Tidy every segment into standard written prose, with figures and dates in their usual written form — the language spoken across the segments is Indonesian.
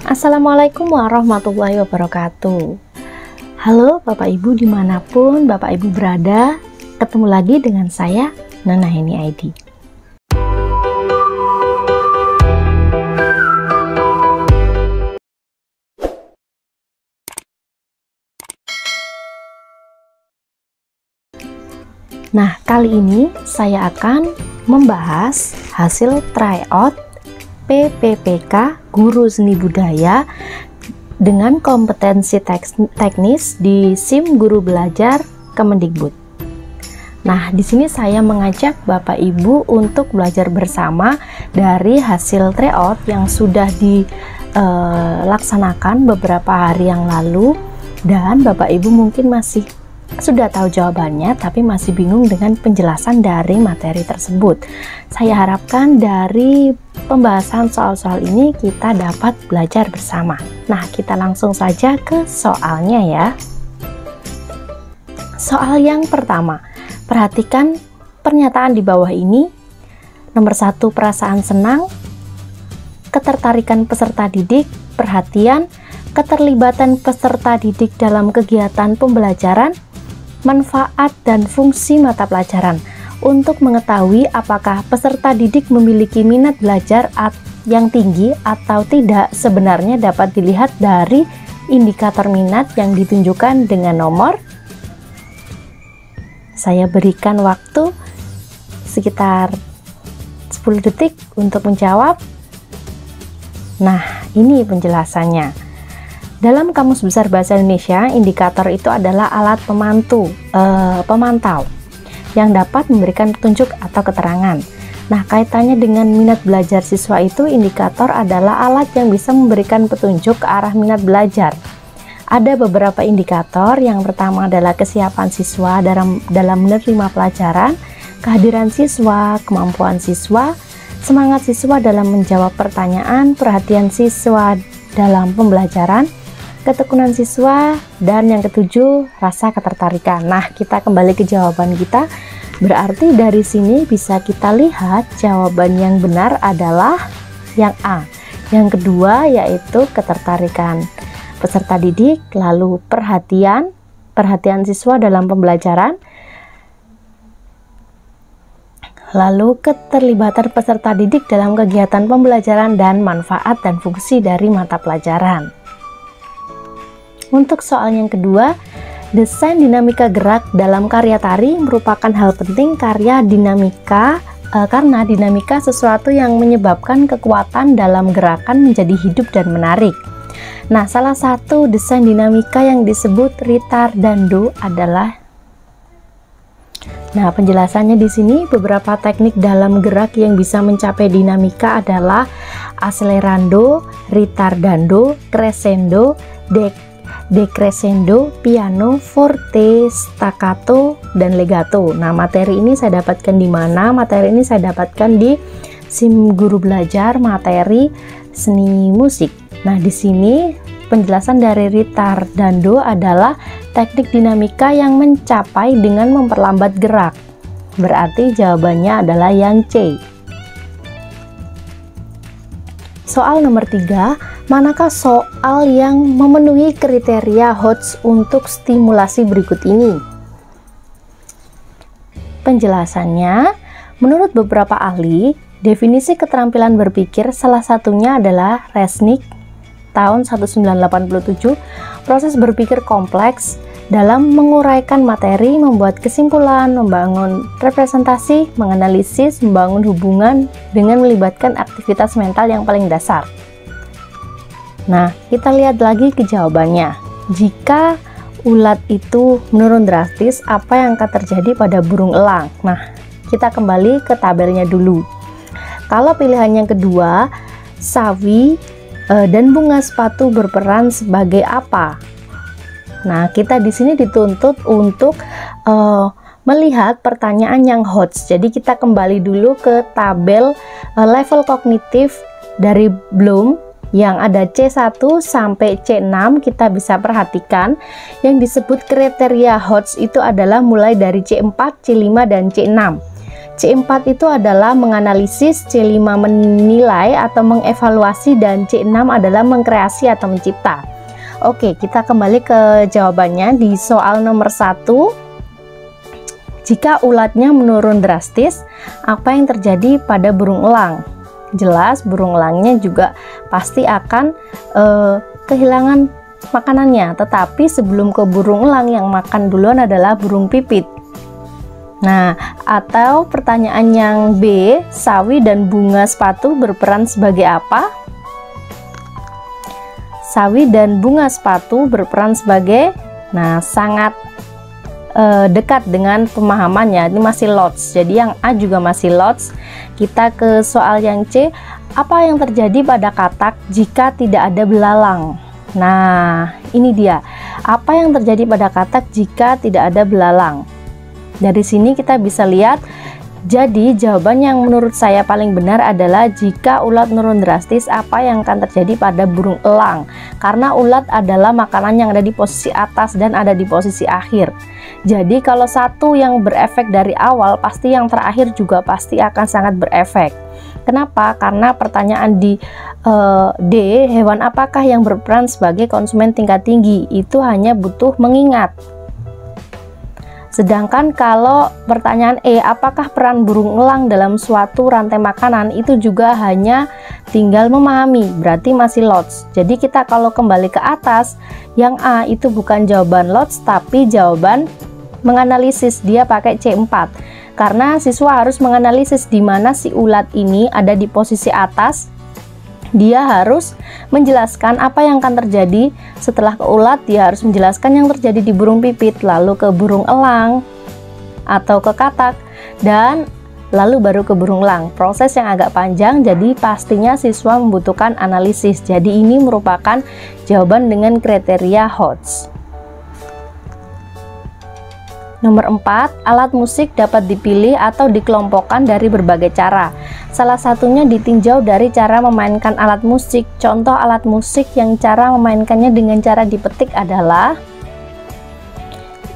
Assalamualaikum warahmatullahi wabarakatuh. Halo Bapak Ibu dimanapun Bapak Ibu berada, ketemu lagi dengan saya Nana Heni ID. Nah, kali ini saya akan membahas hasil tryout PPPK Guru Seni Budaya dengan kompetensi teknis di SIM Guru Belajar Kemendikbud. Nah, di sini saya mengajak Bapak Ibu untuk belajar bersama dari hasil tryout yang sudah dilaksanakan beberapa hari yang lalu, dan Bapak Ibu mungkin masih sudah tahu jawabannya tapi masih bingung dengan penjelasan dari materi tersebut. Saya harapkan dari pembahasan soal-soal ini kita dapat belajar bersama. Nah, kita langsung saja ke soalnya ya. Soal yang pertama, perhatikan pernyataan di bawah ini. Nomor 1, perasaan senang, ketertarikan peserta didik, perhatian, keterlibatan peserta didik dalam kegiatan pembelajaran, manfaat dan fungsi mata pelajaran. Untuk mengetahui apakah peserta didik memiliki minat belajar yang tinggi atau tidak, sebenarnya dapat dilihat dari indikator minat yang ditunjukkan dengan nomor. Saya berikan waktu sekitar 10 detik untuk menjawab. Nah, ini penjelasannya. Dalam Kamus Besar Bahasa Indonesia, indikator itu adalah alat pemantau yang dapat memberikan petunjuk atau keterangan. Nah, kaitannya dengan minat belajar siswa itu, indikator adalah alat yang bisa memberikan petunjuk ke arah minat belajar. Ada beberapa indikator. Yang pertama adalah kesiapan siswa dalam menerima pelajaran, kehadiran siswa, kemampuan siswa, semangat siswa dalam menjawab pertanyaan, perhatian siswa dalam pembelajaran, ketekunan siswa, dan yang ketujuh, rasa ketertarikan. Nah, kita kembali ke jawaban kita. Berarti dari sini bisa kita lihat jawaban yang benar adalah yang A. Yang kedua yaitu ketertarikan peserta didik, lalu perhatian siswa dalam pembelajaran, lalu keterlibatan peserta didik dalam kegiatan pembelajaran, dan manfaat dan fungsi dari mata pelajaran. Untuk soal yang kedua, desain dinamika gerak dalam karya tari merupakan hal penting karena dinamika sesuatu yang menyebabkan kekuatan dalam gerakan menjadi hidup dan menarik. Nah, salah satu desain dinamika yang disebut ritardando adalah, nah, penjelasannya di sini beberapa teknik dalam gerak yang bisa mencapai dinamika adalah accelerando, ritardando, crescendo, decrescendo, piano, forte, staccato, dan legato. Nah, materi ini saya dapatkan di mana? Materi ini saya dapatkan di SIM Guru Belajar materi seni musik. Nah, di sini penjelasan dari ritardando adalah teknik dinamika yang mencapai dengan memperlambat gerak. Berarti jawabannya adalah yang C. Soal nomor 3, manakah soal yang memenuhi kriteria HOTS untuk stimulasi berikut ini? Penjelasannya, menurut beberapa ahli, definisi keterampilan berpikir salah satunya adalah Resnick tahun 1987, proses berpikir kompleks dalam menguraikan materi, membuat kesimpulan, membangun representasi, menganalisis, membangun hubungan dengan melibatkan aktivitas mental yang paling dasar. Nah, kita lihat lagi ke jawabannya. Jika ulat itu menurun drastis, apa yang akan terjadi pada burung elang? Nah, kita kembali ke tabelnya dulu. Kalau pilihan yang kedua, sawi dan bunga sepatu berperan sebagai apa? Nah, kita di sini dituntut untuk melihat pertanyaan yang HOTS. Jadi kita kembali dulu ke tabel level kognitif dari Bloom yang ada C1 sampai C6. Kita bisa perhatikan yang disebut kriteria HOTS itu adalah mulai dari C4, C5, dan C6. C4 itu adalah menganalisis, C5 menilai atau mengevaluasi, dan C6 adalah mengkreasi atau mencipta. Oke, kita kembali ke jawabannya di soal nomor 1. Jika ulatnya menurun drastis, apa yang terjadi pada burung elang? Jelas burung elangnya juga pasti akan kehilangan makanannya, tetapi sebelum ke burung elang, yang makan duluan adalah burung pipit. Nah, atau pertanyaan yang B, sawi dan bunga sepatu berperan sebagai apa? Sawi dan bunga sepatu berperan sebagai, nah sangat dekat dengan pemahamannya, ini masih lots, jadi yang A juga masih lots. Kita ke soal yang C, apa yang terjadi pada katak jika tidak ada belalang? Nah, ini dia, apa yang terjadi pada katak jika tidak ada belalang? Dari sini kita bisa lihat, jadi jawaban yang menurut saya paling benar adalah jika ulat menurun drastis, apa yang akan terjadi pada burung elang? Karena ulat adalah makanan yang ada di posisi atas dan ada di posisi akhir. Jadi kalau satu yang berefek dari awal, pasti yang terakhir juga pasti akan sangat berefek. Kenapa? Karena pertanyaan di D, hewan apakah yang berperan sebagai konsumen tingkat tinggi? Itu hanya butuh mengingat. Sedangkan kalau pertanyaan E, apakah peran burung elang dalam suatu rantai makanan? Itu juga hanya tinggal memahami, berarti masih lots. Jadi kita kalau kembali ke atas, yang A itu bukan jawaban lots, tapi jawaban menganalisis, dia pakai C4. Karena siswa harus menganalisis di mana si ulat ini ada di posisi atas. Dia harus menjelaskan apa yang akan terjadi setelah ke ulat, dia harus menjelaskan yang terjadi di burung pipit, lalu ke burung elang atau ke katak, dan lalu baru ke burung elang. Proses yang agak panjang, jadi pastinya siswa membutuhkan analisis. Jadi ini merupakan jawaban dengan kriteria HOTS. Nomor 4, alat musik dapat dipilih atau dikelompokkan dari berbagai cara. Salah satunya ditinjau dari cara memainkan alat musik. Contoh alat musik yang cara memainkannya dengan cara dipetik adalah,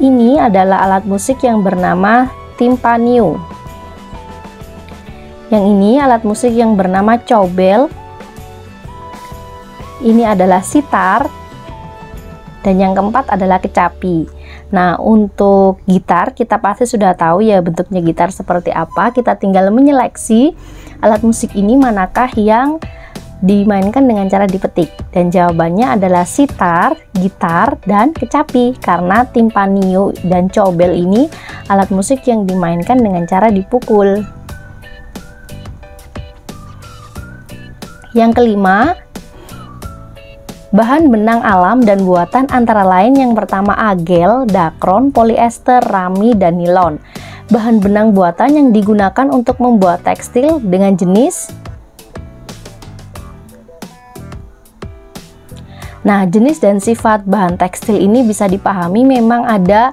ini adalah alat musik yang bernama timpanium. Yang ini alat musik yang bernama cowbell. Ini adalah sitar. Dan yang keempat adalah kecapi. Nah, untuk gitar kita pasti sudah tahu ya bentuknya gitar seperti apa. Kita tinggal menyeleksi alat musik ini manakah yang dimainkan dengan cara dipetik. Dan jawabannya adalah sitar, gitar, dan kecapi. Karena timpanio dan cowbell ini alat musik yang dimainkan dengan cara dipukul. Yang kelima, bahan benang alam dan buatan antara lain yang pertama agel, dakron, polyester, rami, dan nilon. Bahan benang buatan yang digunakan untuk membuat tekstil dengan jenis. Nah, jenis dan sifat bahan tekstil ini bisa dipahami memang ada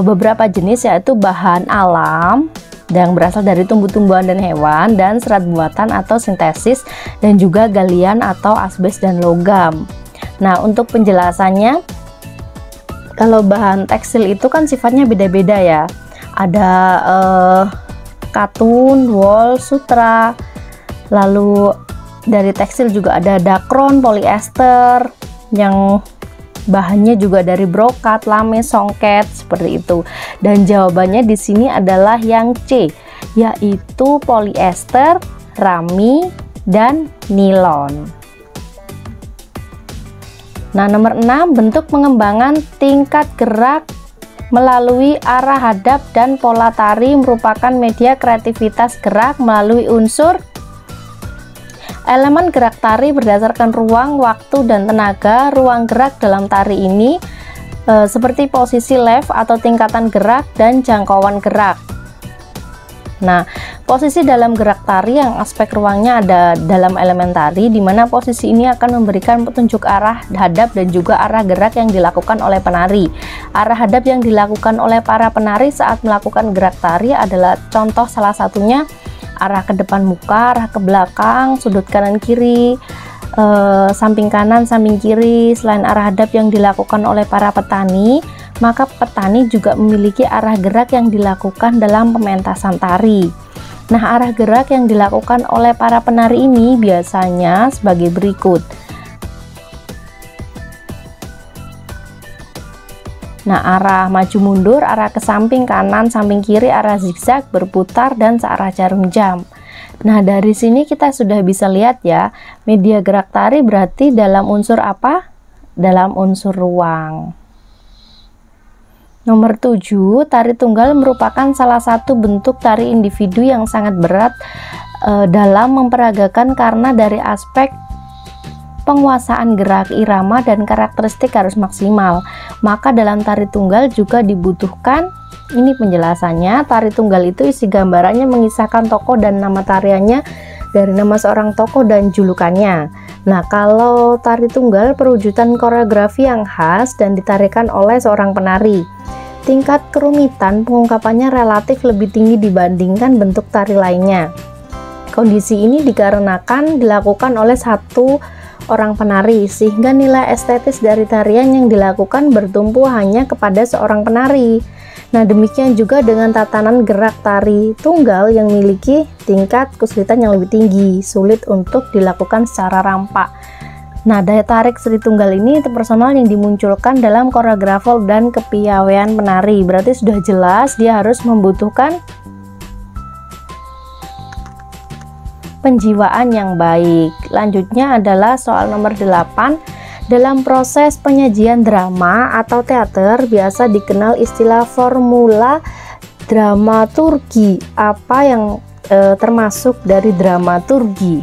beberapa jenis, yaitu bahan alam yang berasal dari tumbuh-tumbuhan dan hewan, dan serat buatan atau sintesis, dan juga galian atau asbes dan logam. Nah, untuk penjelasannya, kalau bahan tekstil itu kan sifatnya beda-beda ya. Ada katun, wool, sutra, lalu dari tekstil juga ada dakron, polyester, yang bahannya juga dari brokat, lame, songket, seperti itu. Dan jawabannya di sini adalah yang C, yaitu polyester, rami, dan nilon. Nah, nomor 6, bentuk pengembangan tingkat gerak melalui arah hadap dan pola tari merupakan media kreativitas gerak melalui unsur. Elemen gerak tari berdasarkan ruang, waktu, dan tenaga. Ruang gerak dalam tari ini seperti posisi left atau tingkatan gerak dan jangkauan gerak. Nah, posisi dalam gerak tari yang aspek ruangnya ada dalam elemen tari, di mana posisi ini akan memberikan petunjuk arah hadap dan juga arah gerak yang dilakukan oleh penari. Arah hadap yang dilakukan oleh para penari saat melakukan gerak tari adalah contoh salah satunya arah ke depan muka, arah ke belakang, sudut kanan kiri, samping kanan, samping kiri. Selain arah hadap yang dilakukan oleh para petani, maka petani juga memiliki arah gerak yang dilakukan dalam pementasan tari. Nah, arah gerak yang dilakukan oleh para penari ini biasanya sebagai berikut. Nah, arah maju mundur, arah ke samping kanan, samping kiri, arah zigzag, berputar, dan searah jarum jam. Nah, dari sini kita sudah bisa lihat ya, media gerak tari berarti dalam unsur apa? Dalam unsur ruang. Nomor 7, tari tunggal merupakan salah satu bentuk tari individu yang sangat berat dalam memperagakan karena dari aspek penguasaan gerak, irama, dan karakteristik harus maksimal. Maka dalam tari tunggal juga dibutuhkan, ini penjelasannya, tari tunggal itu isi gambarannya mengisahkan tokoh dan nama tariannya dari nama seorang tokoh dan julukannya. Nah, kalau tari tunggal perwujudan koreografi yang khas dan ditarikan oleh seorang penari. Tingkat kerumitan pengungkapannya relatif lebih tinggi dibandingkan bentuk tari lainnya. Kondisi ini dikarenakan dilakukan oleh satu orang penari, sehingga nilai estetis dari tarian yang dilakukan bertumpu hanya kepada seorang penari. Nah, demikian juga dengan tatanan gerak tari tunggal yang memiliki tingkat kesulitan yang lebih tinggi, sulit untuk dilakukan secara rampak. Nah, daya tarik Sri Tunggal ini itu personal yang dimunculkan dalam koreografi dan kepiawaian penari. Berarti sudah jelas dia harus membutuhkan penjiwaan yang baik. Lanjutnya adalah soal nomor 8. Dalam proses penyajian drama atau teater biasa dikenal istilah formula dramaturgi. Apa yang termasuk dari dramaturgi?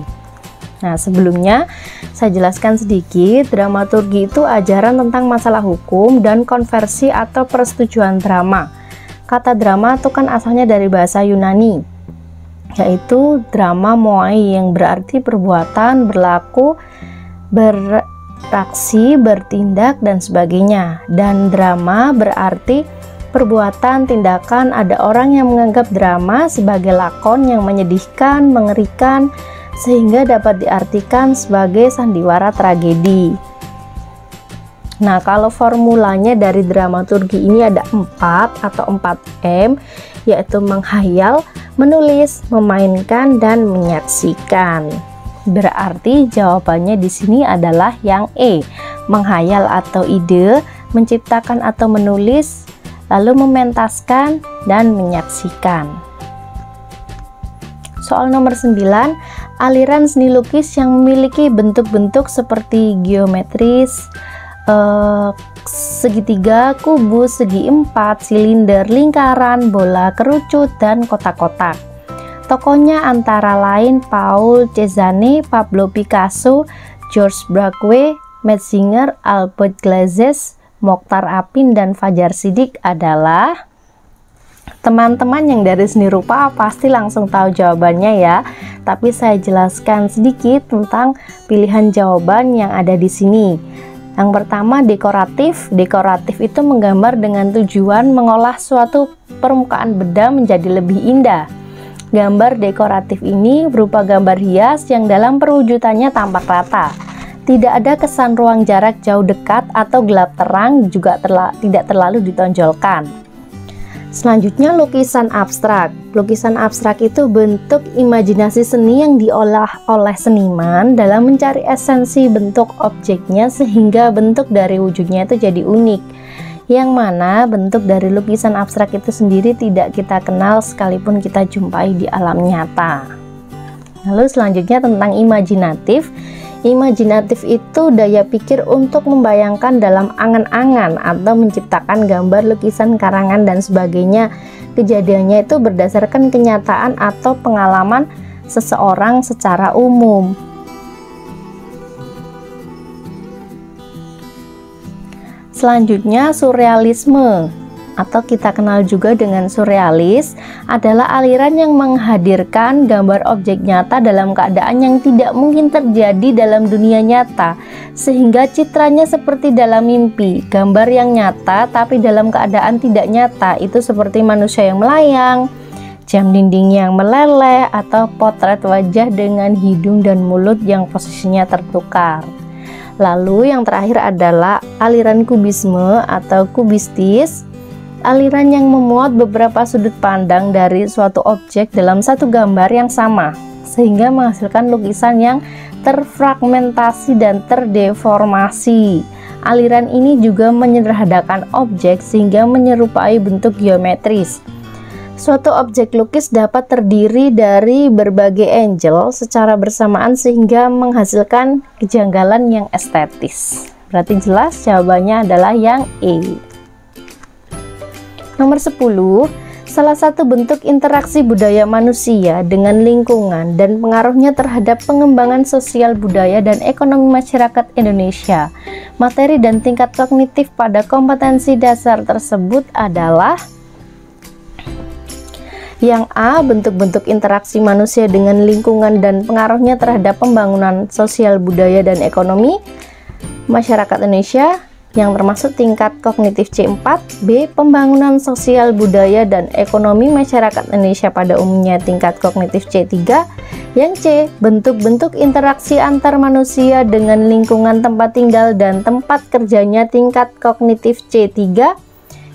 Nah, sebelumnya saya jelaskan sedikit. Dramaturgi itu ajaran tentang masalah hukum dan konversi atau persetujuan drama. Kata drama itu kan asalnya dari bahasa Yunani, yaitu drama moai, yang berarti perbuatan, berlaku, beraksi, bertindak, dan sebagainya. Dan drama berarti perbuatan, tindakan. Ada orang yang menganggap drama sebagai lakon yang menyedihkan, mengerikan, sehingga dapat diartikan sebagai sandiwara tragedi. Nah, kalau formulanya dari dramaturgi ini ada 4 atau 4M, yaitu menghayal, menulis, memainkan, dan menyaksikan. Berarti jawabannya di sini adalah yang E, menghayal atau ide, menciptakan atau menulis, lalu mementaskan, dan menyaksikan. Soal nomor 9, aliran seni lukis yang memiliki bentuk-bentuk seperti geometris, segitiga, kubus, segi empat, silinder, lingkaran, bola, kerucut, dan kotak-kotak. Tokohnya antara lain Paul Cézanne, Pablo Picasso, George Braque, Metzinger, Albert Glazes, Mokhtar Apin, dan Fajar Siddiq adalah. Teman-teman yang dari seni rupa pasti langsung tahu jawabannya ya, tapi saya jelaskan sedikit tentang pilihan jawaban yang ada di sini. Yang pertama, dekoratif. Dekoratif itu menggambar dengan tujuan mengolah suatu permukaan benda menjadi lebih indah. Gambar dekoratif ini berupa gambar hias yang dalam perwujudannya tampak rata. Tidak ada kesan ruang jarak jauh dekat atau gelap terang, juga tidak terlalu ditonjolkan. Selanjutnya, lukisan abstrak. Lukisan abstrak itu bentuk imajinasi seni yang diolah oleh seniman dalam mencari esensi bentuk objeknya sehingga bentuk dari wujudnya itu jadi unik. Yang mana bentuk dari lukisan abstrak itu sendiri tidak kita kenal sekalipun kita jumpai di alam nyata. Lalu selanjutnya tentang imajinatif. Imajinatif itu daya pikir untuk membayangkan dalam angan-angan atau menciptakan gambar, lukisan, karangan, dan sebagainya. Kejadiannya itu berdasarkan kenyataan atau pengalaman seseorang secara umum. Selanjutnya, surrealisme atau kita kenal juga dengan surrealis adalah aliran yang menghadirkan gambar objek nyata dalam keadaan yang tidak mungkin terjadi dalam dunia nyata, sehingga citranya seperti dalam mimpi. Gambar yang nyata tapi dalam keadaan tidak nyata itu seperti manusia yang melayang, jam dinding yang meleleh, atau potret wajah dengan hidung dan mulut yang posisinya tertukar. Lalu yang terakhir adalah aliran kubisme atau kubistis, aliran yang memuat beberapa sudut pandang dari suatu objek dalam satu gambar yang sama, sehingga menghasilkan lukisan yang terfragmentasi dan terdeformasi. Aliran ini juga menyederhanakan objek sehingga menyerupai bentuk geometris. Suatu objek lukis dapat terdiri dari berbagai angle secara bersamaan sehingga menghasilkan kejanggalan yang estetis. Berarti jelas jawabannya adalah yang E. Nomor 10. Salah satu bentuk interaksi budaya manusia dengan lingkungan dan pengaruhnya terhadap pengembangan sosial budaya dan ekonomi masyarakat Indonesia. Materi dan tingkat kognitif pada kompetensi dasar tersebut adalah yang A. Bentuk-bentuk interaksi manusia dengan lingkungan dan pengaruhnya terhadap pembangunan sosial budaya dan ekonomi masyarakat Indonesia, yang termasuk tingkat kognitif C4. B. Pembangunan sosial budaya dan ekonomi masyarakat Indonesia pada umumnya, tingkat kognitif C3. Yang C. Bentuk-bentuk interaksi antar manusia dengan lingkungan tempat tinggal dan tempat kerjanya, tingkat kognitif C3.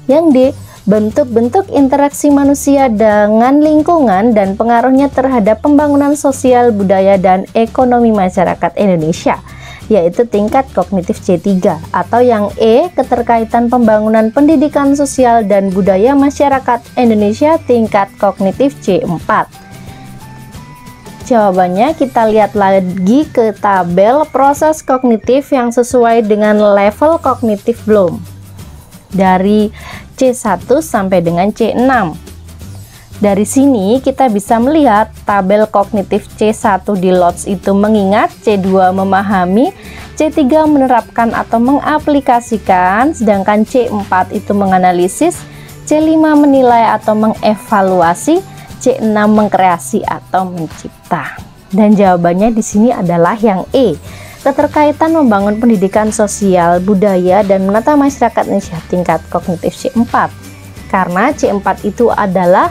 Yang D. Bentuk-bentuk interaksi manusia dengan lingkungan dan pengaruhnya terhadap pembangunan sosial budaya dan ekonomi masyarakat Indonesia, yaitu tingkat kognitif C3. Atau yang E. Keterkaitan pembangunan pendidikan sosial dan budaya masyarakat Indonesia, tingkat kognitif C4. Jawabannya kita lihat lagi ke tabel proses kognitif yang sesuai dengan level kognitif Bloom dari C1 sampai dengan C6. Dari sini kita bisa melihat tabel kognitif C1 di Lodz itu mengingat, C2 memahami, C3 menerapkan atau mengaplikasikan, sedangkan C4 itu menganalisis, C5 menilai atau mengevaluasi, C6 mengkreasi atau mencipta. Dan jawabannya di sini adalah yang E. Keterkaitan membangun pendidikan sosial, budaya, dan menata masyarakat Indonesia, tingkat kognitif C4. Karena C4 itu adalah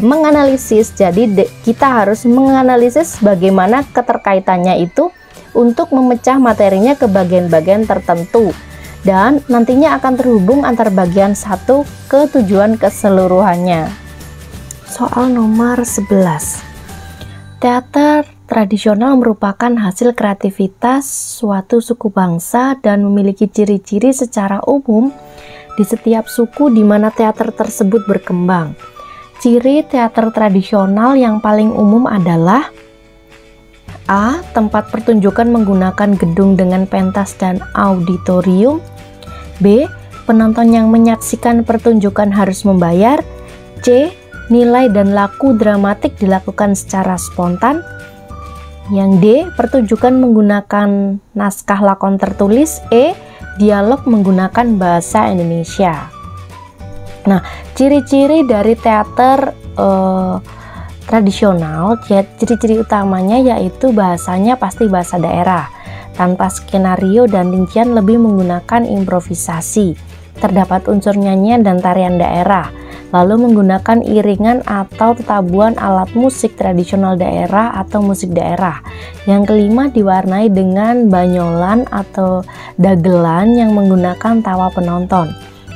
menganalisis, jadi kita harus menganalisis bagaimana keterkaitannya itu untuk memecah materinya ke bagian-bagian tertentu, dan nantinya akan terhubung antar bagian satu ke tujuan keseluruhannya. Soal nomor 11. Teater tradisional merupakan hasil kreativitas suatu suku bangsa dan memiliki ciri-ciri secara umum di setiap suku di mana teater tersebut berkembang. Ciri teater tradisional yang paling umum adalah A. Tempat pertunjukan menggunakan gedung dengan pentas dan auditorium. B. Penonton yang menyaksikan pertunjukan harus membayar. C. Nilai dan laku dramatik dilakukan secara spontan. Yang D. Pertunjukan menggunakan naskah lakon tertulis. E. Dialog menggunakan bahasa Indonesia. Nah, ciri-ciri dari teater tradisional, ciri-ciri utamanya yaitu bahasanya pasti bahasa daerah, tanpa skenario dan rincian, lebih menggunakan improvisasi. Terdapat unsur nyanyian dan tarian daerah, lalu menggunakan iringan atau tetabuhan alat musik tradisional daerah atau musik daerah. Yang kelima, diwarnai dengan banyolan atau dagelan yang menggunakan tawa penonton.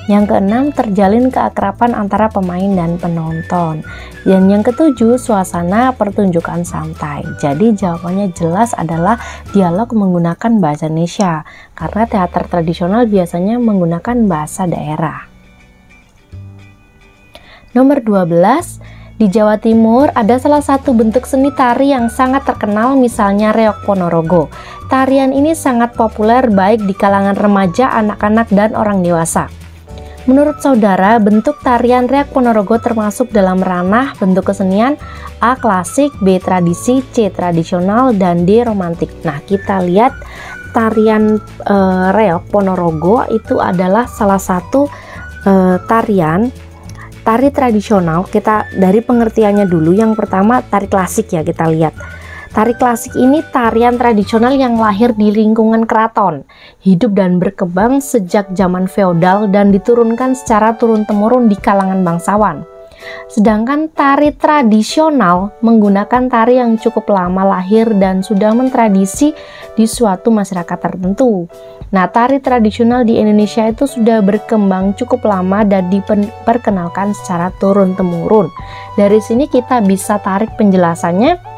Yang keenam, terjalin keakraban antara pemain dan penonton. Dan yang ketujuh, suasana pertunjukan santai. Jadi jawabannya jelas adalah dialog menggunakan bahasa Indonesia, karena teater tradisional biasanya menggunakan bahasa daerah. Nomor 12, di Jawa Timur ada salah satu bentuk seni tari yang sangat terkenal, misalnya Reok Ponorogo. Tarian ini sangat populer baik di kalangan remaja, anak-anak, dan orang dewasa. Menurut saudara, bentuk tarian Reok Ponorogo termasuk dalam ranah bentuk kesenian A. Klasik, B. Tradisi, C. Tradisional, dan D. Romantik. Nah, kita lihat tarian Reok Ponorogo itu adalah salah satu tari tradisional. Kita dari pengertiannya dulu. Yang pertama, tari klasik ya, kita lihat. Tari klasik ini tarian tradisional yang lahir di lingkungan keraton, hidup dan berkembang sejak zaman feodal dan diturunkan secara turun-temurun di kalangan bangsawan. Sedangkan tari tradisional menggunakan tari yang cukup lama lahir dan sudah mentradisi di suatu masyarakat tertentu. Nah, tari tradisional di Indonesia itu sudah berkembang cukup lama dan diperkenalkan secara turun-temurun. Dari sini kita bisa tarik penjelasannya.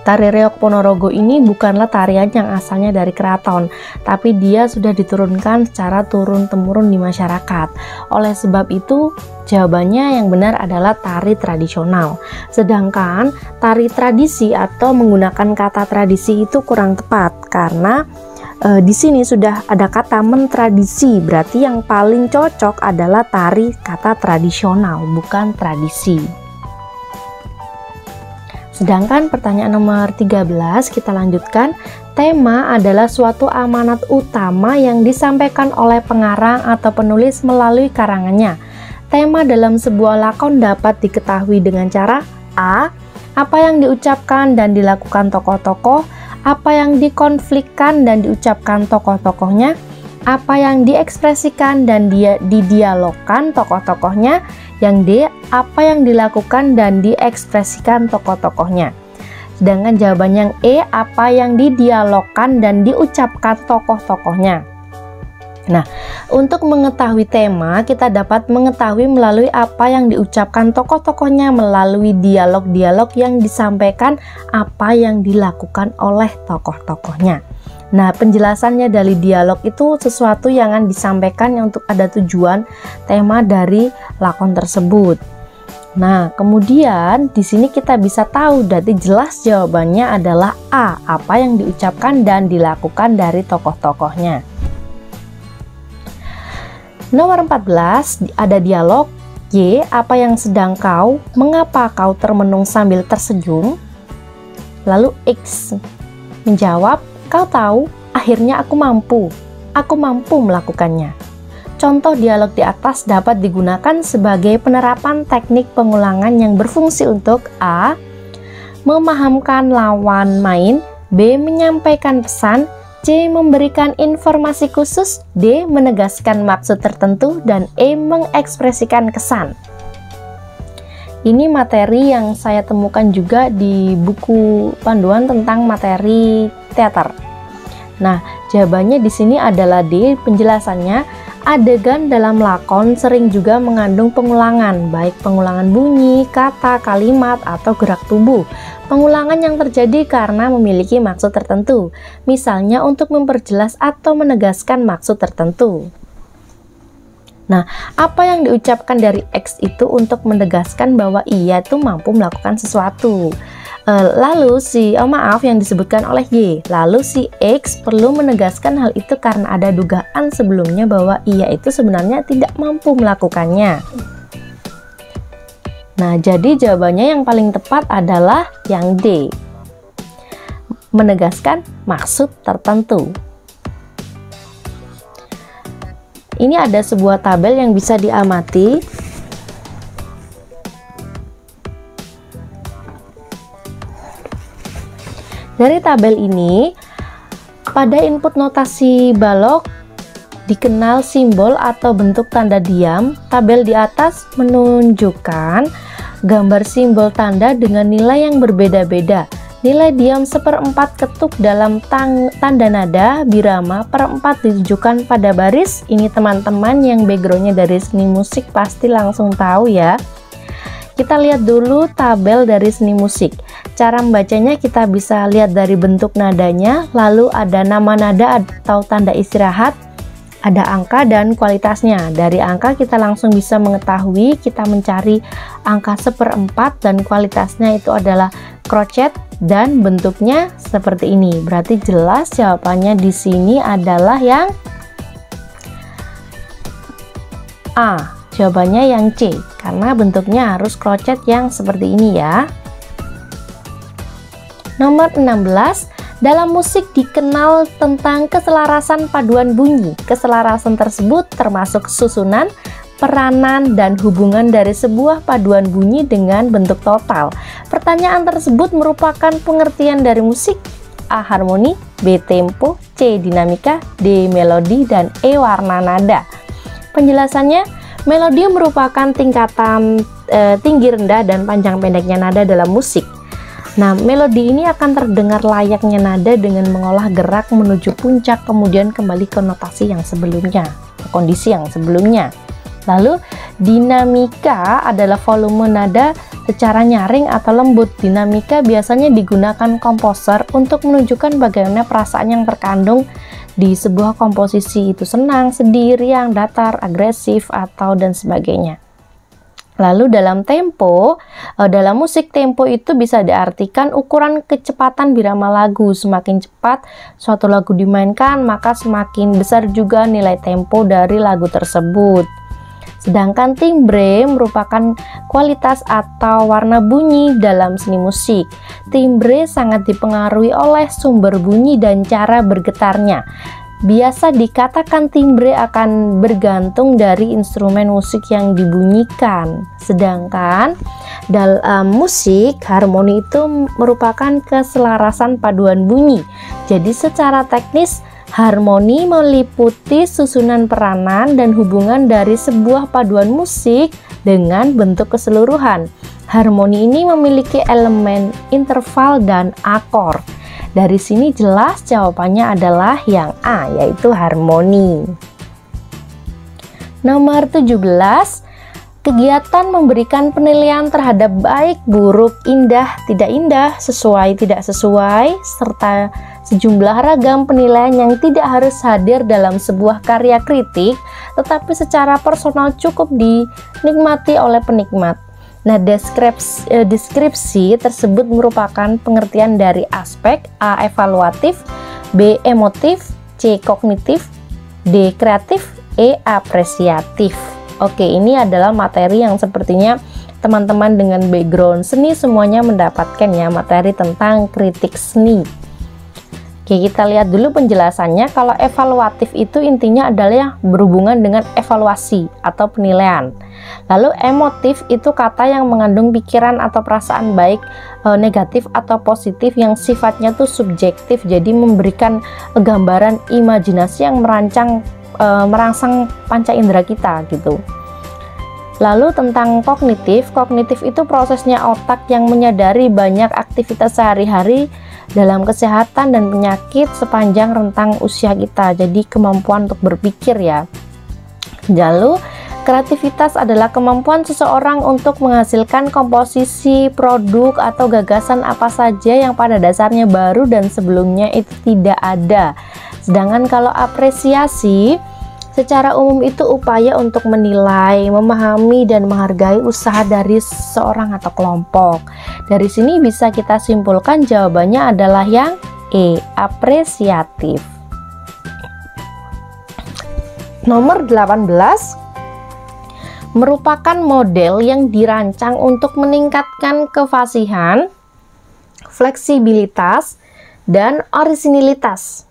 Tari Reog Ponorogo ini bukanlah tarian yang asalnya dari keraton, tapi dia sudah diturunkan secara turun-temurun di masyarakat. Oleh sebab itu, jawabannya yang benar adalah tari tradisional. Sedangkan tari tradisi atau menggunakan kata tradisi itu kurang tepat karena di sini sudah ada kata mentradisi, berarti yang paling cocok adalah tari kata tradisional, bukan tradisi. Sedangkan pertanyaan nomor 13 kita lanjutkan. Tema adalah suatu amanat utama yang disampaikan oleh pengarang atau penulis melalui karangannya. Tema dalam sebuah lakon dapat diketahui dengan cara A. Apa yang diucapkan dan dilakukan tokoh-tokoh, apa yang dikonflikkan dan diucapkan tokoh-tokohnya, apa yang diekspresikan dan didialogkan tokoh-tokohnya. Yang D, apa yang dilakukan dan diekspresikan tokoh-tokohnya. Sedangkan jawaban yang E, apa yang didialogkan dan diucapkan tokoh-tokohnya. Nah, untuk mengetahui tema, kita dapat mengetahui melalui apa yang diucapkan tokoh-tokohnya, melalui dialog-dialog yang disampaikan, apa yang dilakukan oleh tokoh-tokohnya. Nah, penjelasannya dari dialog itu sesuatu yang akan disampaikan yang untuk ada tujuan tema dari lakon tersebut. Nah, kemudian di sini kita bisa tahu, berarti jelas jawabannya adalah A, apa yang diucapkan dan dilakukan dari tokoh-tokohnya. Nomor 14 ada dialog. Y, apa yang sedang kau, mengapa kau termenung sambil tersenyum? Lalu X menjawab, kau tahu, akhirnya aku mampu melakukannya. Contoh dialog di atas dapat digunakan sebagai penerapan teknik pengulangan yang berfungsi untuk A. Memahamkan lawan main, B. Menyampaikan pesan, C. Memberikan informasi khusus, D. Menegaskan maksud tertentu, dan E. Mengekspresikan kesan. Ini materi yang saya temukan juga di buku panduan tentang materi teater. Nah, jawabannya di sini adalah D. Penjelasannya, adegan dalam lakon sering juga mengandung pengulangan, baik pengulangan bunyi, kata, kalimat, atau gerak tubuh. Pengulangan yang terjadi karena memiliki maksud tertentu, misalnya untuk memperjelas atau menegaskan maksud tertentu. Nah, apa yang diucapkan dari X itu untuk menegaskan bahwa ia itu mampu melakukan sesuatu. Lalu yang disebutkan oleh Y. Lalu si X perlu menegaskan hal itu karena ada dugaan sebelumnya bahwa ia itu sebenarnya tidak mampu melakukannya. Nah, jadi jawabannya yang paling tepat adalah yang D. Menegaskan maksud tertentu. Ini ada sebuah tabel yang bisa diamati. Dari tabel ini, pada input notasi balok dikenal simbol atau bentuk tanda diam. Tabel di atas menunjukkan gambar simbol tanda dengan nilai yang berbeda-beda. Nilai diam 1/4 ketuk dalam tanda nada birama, 1/4 ditujukan pada baris. Ini teman-teman yang backgroundnya dari seni musik pasti langsung tahu ya. Kita lihat dulu tabel dari seni musik. Cara membacanya kita bisa lihat dari bentuk nadanya, lalu ada nama nada atau tanda istirahat, ada angka dan kualitasnya. Dari angka kita langsung bisa mengetahui, kita mencari angka 1/4 dan kualitasnya itu adalah crochet dan bentuknya seperti ini. Berarti jelas jawabannya di sini adalah yang A. Jawabannya yang C, karena bentuknya harus crochet yang seperti ini ya. Nomor 16, dalam musik dikenal tentang keselarasan paduan bunyi. Keselarasan tersebut termasuk susunan, peranan, dan hubungan dari sebuah paduan bunyi dengan bentuk total. Pertanyaan tersebut merupakan pengertian dari musik. A. Harmoni, B. Tempo, C. Dinamika, D. Melodi, dan E. Warna nada. Penjelasannya, melodi merupakan tingkatan tinggi rendah dan panjang pendeknya nada dalam musik. Nah, melodi ini akan terdengar layaknya nada dengan mengolah gerak menuju puncak, kemudian kembali ke notasi yang sebelumnya, kondisi yang sebelumnya. Lalu, dinamika adalah volume nada secara nyaring atau lembut. Dinamika biasanya digunakan komposer untuk menunjukkan bagaimana perasaan yang terkandung di sebuah komposisi, itu senang, sedih, riang, datar, agresif, atau dan sebagainya. Lalu dalam tempo, dalam musik tempo itu bisa diartikan ukuran kecepatan birama lagu. Semakin cepat suatu lagu dimainkan, maka semakin besar juga nilai tempo dari lagu tersebut. Sedangkan timbre merupakan kualitas atau warna bunyi dalam seni musik. Timbre sangat dipengaruhi oleh sumber bunyi dan cara bergetarnya. Biasa dikatakan timbre akan bergantung dari instrumen musik yang dibunyikan. Sedangkan dalam musik, harmoni itu merupakan keselarasan paduan bunyi. Jadi secara teknis, harmoni meliputi susunan peranan dan hubungan dari sebuah paduan musik dengan bentuk keseluruhan. Harmoni ini memiliki elemen interval dan akor. Dari sini jelas jawabannya adalah yang A, yaitu harmoni. Nomor 17, kegiatan memberikan penilaian terhadap baik, buruk, indah, tidak sesuai, serta sejumlah ragam penilaian yang tidak harus hadir dalam sebuah karya kritik, tetapi secara personal cukup dinikmati oleh penikmat. Nah, deskripsi tersebut merupakan pengertian dari aspek A. Evaluatif, B. Emotif, C. Kognitif, D. Kreatif, E. Apresiatif. Oke, ini adalah materi yang sepertinya teman-teman dengan background seni semuanya mendapatkan ya, materi tentang kritik seni. Oke, kita lihat dulu penjelasannya. Kalau evaluatif itu intinya adalah berhubungan dengan evaluasi atau penilaian. Lalu emotif itu kata yang mengandung pikiran atau perasaan baik, negatif atau positif yang sifatnya tuh subjektif, jadi memberikan gambaran imajinasi yang merangsang panca indera kita gitu. Lalu tentang kognitif itu prosesnya otak yang menyadari banyak aktivitas sehari-hari dalam kesehatan dan penyakit sepanjang rentang usia kita, jadi kemampuan untuk berpikir ya. Lalu kreativitas adalah kemampuan seseorang untuk menghasilkan komposisi, produk, atau gagasan apa saja yang pada dasarnya baru dan sebelumnya itu tidak ada. Sedangkan kalau apresiasi secara umum itu upaya untuk menilai, memahami, dan menghargai usaha dari seseorang atau kelompok. Dari sini bisa kita simpulkan jawabannya adalah yang E, apresiatif. Nomor 18, merupakan model yang dirancang untuk meningkatkan kefasihan, fleksibilitas, dan orisinilitas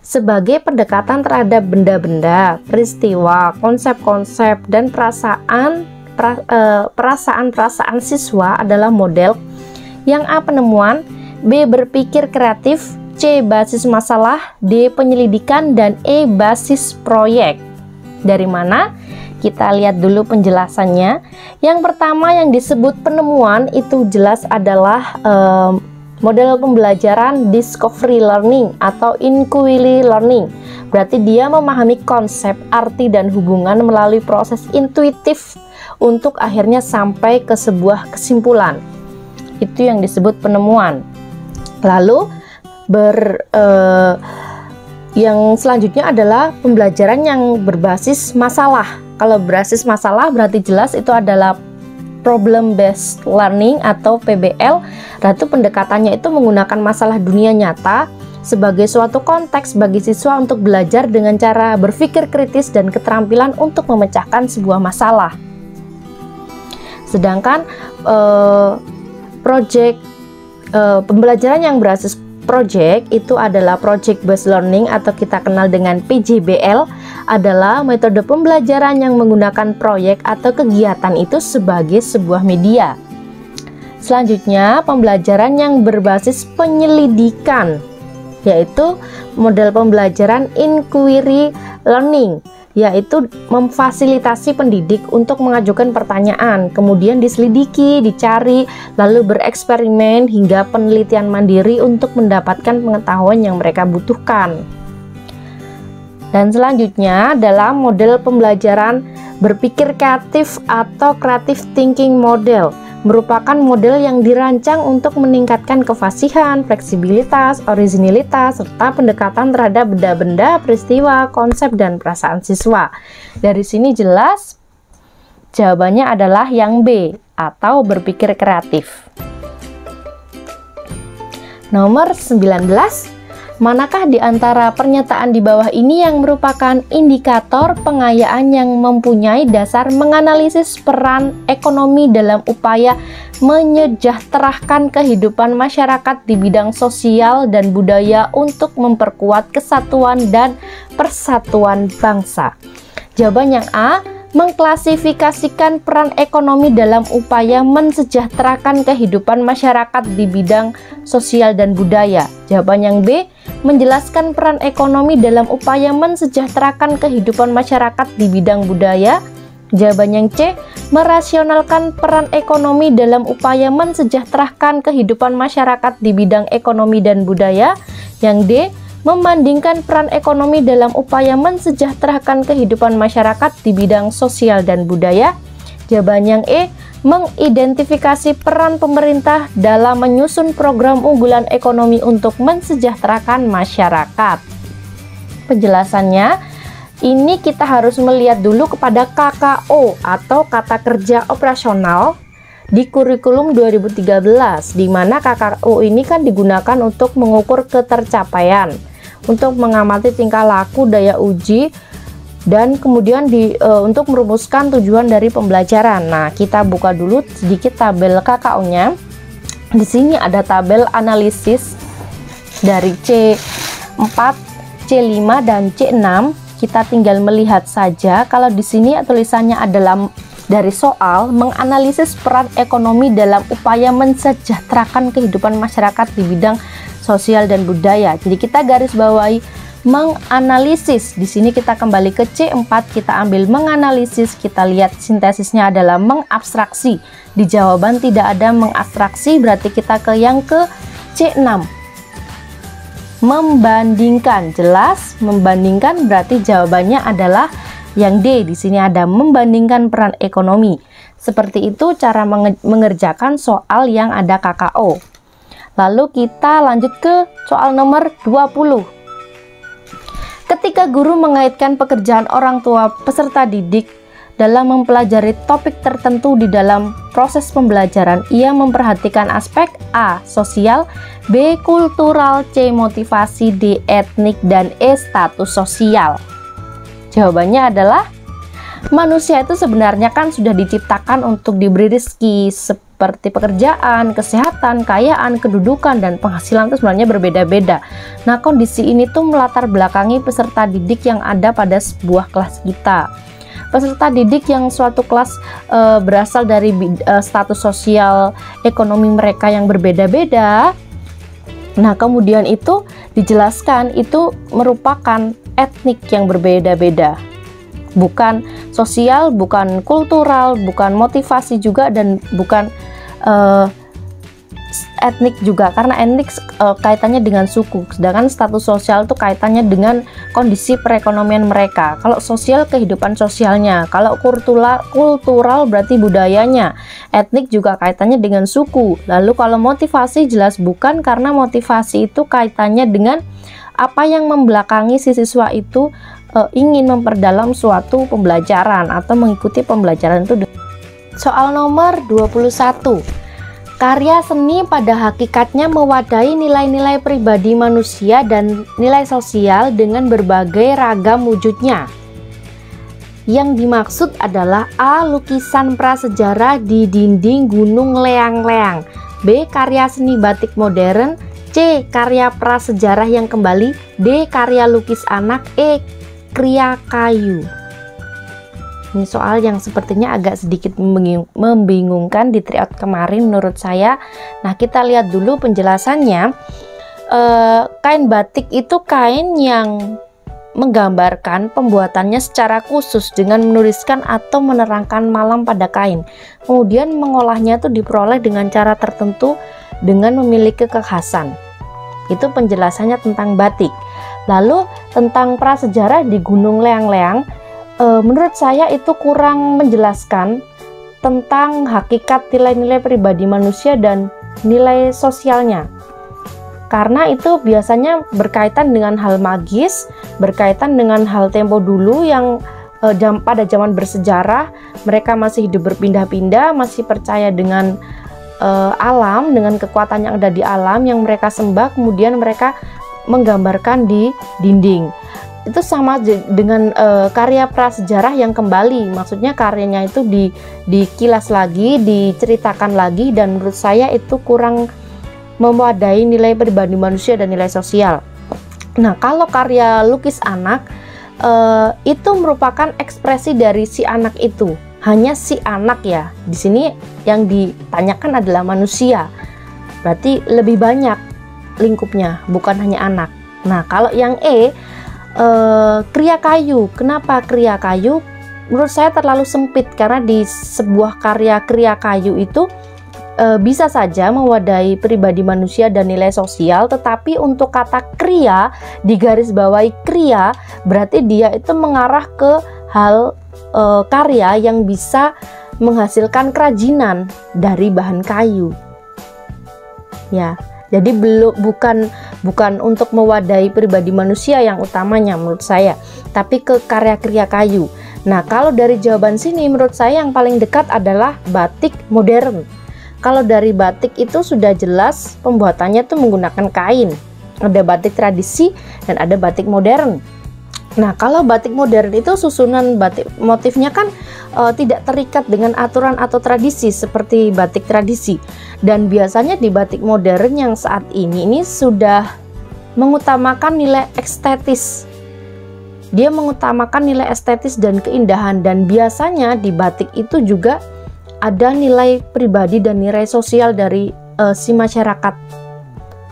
sebagai pendekatan terhadap benda-benda, peristiwa, konsep-konsep, dan perasaan-perasaan siswa adalah model yang A. penemuan, B. berpikir kreatif, C. basis masalah, D. penyelidikan, dan E. basis proyek. Dari mana? Kita lihat dulu penjelasannya. Yang pertama yang disebut penemuan itu jelas adalah model pembelajaran discovery learning atau inquiry learning. Berarti dia memahami konsep, arti, dan hubungan melalui proses intuitif untuk akhirnya sampai ke sebuah kesimpulan. Itu yang disebut penemuan. Lalu yang selanjutnya adalah pembelajaran yang berbasis masalah. Kalau berbasis masalah berarti jelas itu adalah problem based learning atau PBL. Berarti pendekatannya itu menggunakan masalah dunia nyata sebagai suatu konteks bagi siswa untuk belajar dengan cara berpikir kritis dan keterampilan untuk memecahkan sebuah masalah. Sedangkan pembelajaran yang berbasis project itu adalah project based learning atau kita kenal dengan PJBL, adalah metode pembelajaran yang menggunakan proyek atau kegiatan itu sebagai sebuah media. Selanjutnya, pembelajaran yang berbasis penyelidikan, yaitu model pembelajaran inquiry learning. yaitu memfasilitasi pendidik untuk mengajukan pertanyaan, kemudian diselidiki, dicari, lalu bereksperimen hingga penelitian mandiri untuk mendapatkan pengetahuan yang mereka butuhkan. Dan selanjutnya adalah model pembelajaran berpikir kreatif atau creative thinking model, merupakan model yang dirancang untuk meningkatkan kefasihan, fleksibilitas, originalitas, serta pendekatan terhadap benda-benda, peristiwa, konsep, dan perasaan siswa. Dari sini jelas jawabannya adalah yang B atau berpikir kreatif. Nomor 19. Manakah di antara pernyataan di bawah ini yang merupakan indikator pengayaan yang mempunyai dasar menganalisis peran ekonomi dalam upaya menyejahterakan kehidupan masyarakat di bidang sosial dan budaya untuk memperkuat kesatuan dan persatuan bangsa? Jawaban yang A, mengklasifikasikan peran ekonomi dalam upaya mensejahterakan kehidupan masyarakat di bidang sosial dan budaya. Jawaban yang B, menjelaskan peran ekonomi dalam upaya mensejahterakan kehidupan masyarakat di bidang budaya. Jawaban yang C, merasionalkan peran ekonomi dalam upaya mensejahterakan kehidupan masyarakat di bidang ekonomi dan budaya. Yang D, membandingkan peran ekonomi dalam upaya mensejahterakan kehidupan masyarakat di bidang sosial dan budaya. Jawaban yang E, mengidentifikasi peran pemerintah dalam menyusun program unggulan ekonomi untuk mensejahterakan masyarakat. Penjelasannya, ini kita harus melihat dulu kepada KKO atau kata kerja operasional di kurikulum 2013, di mana KKO ini kan digunakan untuk mengukur ketercapaian, untuk mengamati tingkah laku, daya uji, dan kemudian untuk merumuskan tujuan dari pembelajaran. Nah, kita buka dulu sedikit tabel KKO-nya. Di sini ada tabel analisis dari C4, C5, dan C6. Kita tinggal melihat saja. Kalau di sini tulisannya adalah dari soal menganalisis peran ekonomi dalam upaya mensejahterakan kehidupan masyarakat di bidang sosial dan budaya. Jadi kita garis bawahi menganalisis. Di sini kita kembali ke C4, kita ambil menganalisis, kita lihat sintesisnya adalah mengabstraksi. Di jawaban tidak ada mengabstraksi, berarti kita ke yang ke C6. Membandingkan, jelas membandingkan berarti jawabannya adalah yang D. Di sini ada membandingkan peran ekonomi. Seperti itu cara mengerjakan soal yang ada KKO. Lalu kita lanjut ke soal nomor 20. Ketika guru mengaitkan pekerjaan orang tua peserta didik dalam mempelajari topik tertentu di dalam proses pembelajaran, ia memperhatikan aspek A. Sosial, B. Kultural, C. Motivasi, D. Etnik, dan E. Status sosial. Jawabannya adalah manusia itu sebenarnya kan sudah diciptakan untuk diberi rezeki seperti pekerjaan, kesehatan, kekayaan, kedudukan, dan penghasilan itu sebenarnya berbeda-beda. Nah, kondisi ini tuh melatar belakangi peserta didik yang ada pada sebuah kelas kita. Peserta didik yang suatu kelas berasal dari status sosial ekonomi mereka yang berbeda-beda. Nah, kemudian itu dijelaskan itu merupakan etnik yang berbeda-beda. Bukan sosial, bukan kultural, bukan motivasi juga, dan bukan etnik juga, karena etnik kaitannya dengan suku, sedangkan status sosial itu kaitannya dengan kondisi perekonomian mereka. Kalau sosial, kehidupan sosialnya. Kalau kultural berarti budayanya. Etnik juga kaitannya dengan suku. Lalu kalau motivasi jelas bukan, karena motivasi itu kaitannya dengan apa yang membelakangi si siswa itu ingin memperdalam suatu pembelajaran atau mengikuti pembelajaran itu. Soal nomor 21. Karya seni pada hakikatnya mewadahi nilai-nilai pribadi manusia dan nilai sosial dengan berbagai ragam wujudnya. Yang dimaksud adalah A. Lukisan prasejarah di dinding Gunung Leang-Leang, B. Karya seni batik modern, C. Karya prasejarah yang kembali, D. Karya lukis anak, E. Kriya kayu. Ini soal yang sepertinya agak sedikit membingungkan di tryout kemarin menurut saya. Nah, kita lihat dulu penjelasannya. Kain batik itu kain yang menggambarkan pembuatannya secara khusus dengan menuliskan atau menerangkan malam pada kain. Kemudian mengolahnya itu diperoleh dengan cara tertentu dengan memiliki kekhasan. Itu penjelasannya tentang batik. Lalu tentang prasejarah di Gunung Leang-Leang, menurut saya itu kurang menjelaskan tentang hakikat nilai-nilai pribadi manusia dan nilai sosialnya. Karena itu biasanya berkaitan dengan hal magis, berkaitan dengan hal tempo dulu yang pada zaman bersejarah mereka masih hidup berpindah-pindah, masih percaya dengan alam, dengan kekuatan yang ada di alam yang mereka sembah, kemudian mereka menggambarkan di dinding. Itu sama dengan karya prasejarah yang kembali, maksudnya karyanya itu dikilas lagi, diceritakan lagi, dan menurut saya itu kurang memadai nilai pribadi manusia dan nilai sosial. Nah, kalau karya lukis anak itu merupakan ekspresi dari si anak itu, hanya si anak ya. Di sini yang ditanyakan adalah manusia, berarti lebih banyak lingkupnya, bukan hanya anak. Nah, kalau yang kriya kayu. Kenapa kriya kayu? Menurut saya terlalu sempit, karena di sebuah karya kriya kayu itu bisa saja mewadahi pribadi manusia dan nilai sosial, tetapi untuk kata kriya, digarisbawahi kriya, berarti dia itu mengarah ke hal karya yang bisa menghasilkan kerajinan dari bahan kayu. Ya, jadi bukan untuk mewadahi pribadi manusia yang utamanya menurut saya, tapi ke karya kriya kayu. Nah, kalau dari jawaban sini menurut saya yang paling dekat adalah batik modern. Kalau dari batik itu sudah jelas pembuatannya tuh menggunakan kain. Ada batik tradisi dan ada batik modern. Nah, kalau batik modern itu susunan batik motifnya kan tidak terikat dengan aturan atau tradisi seperti batik tradisi. Dan biasanya di batik modern yang saat ini sudah mengutamakan nilai estetis. Dia mengutamakan nilai estetis dan keindahan, dan biasanya di batik itu juga ada nilai pribadi dan nilai sosial dari si masyarakat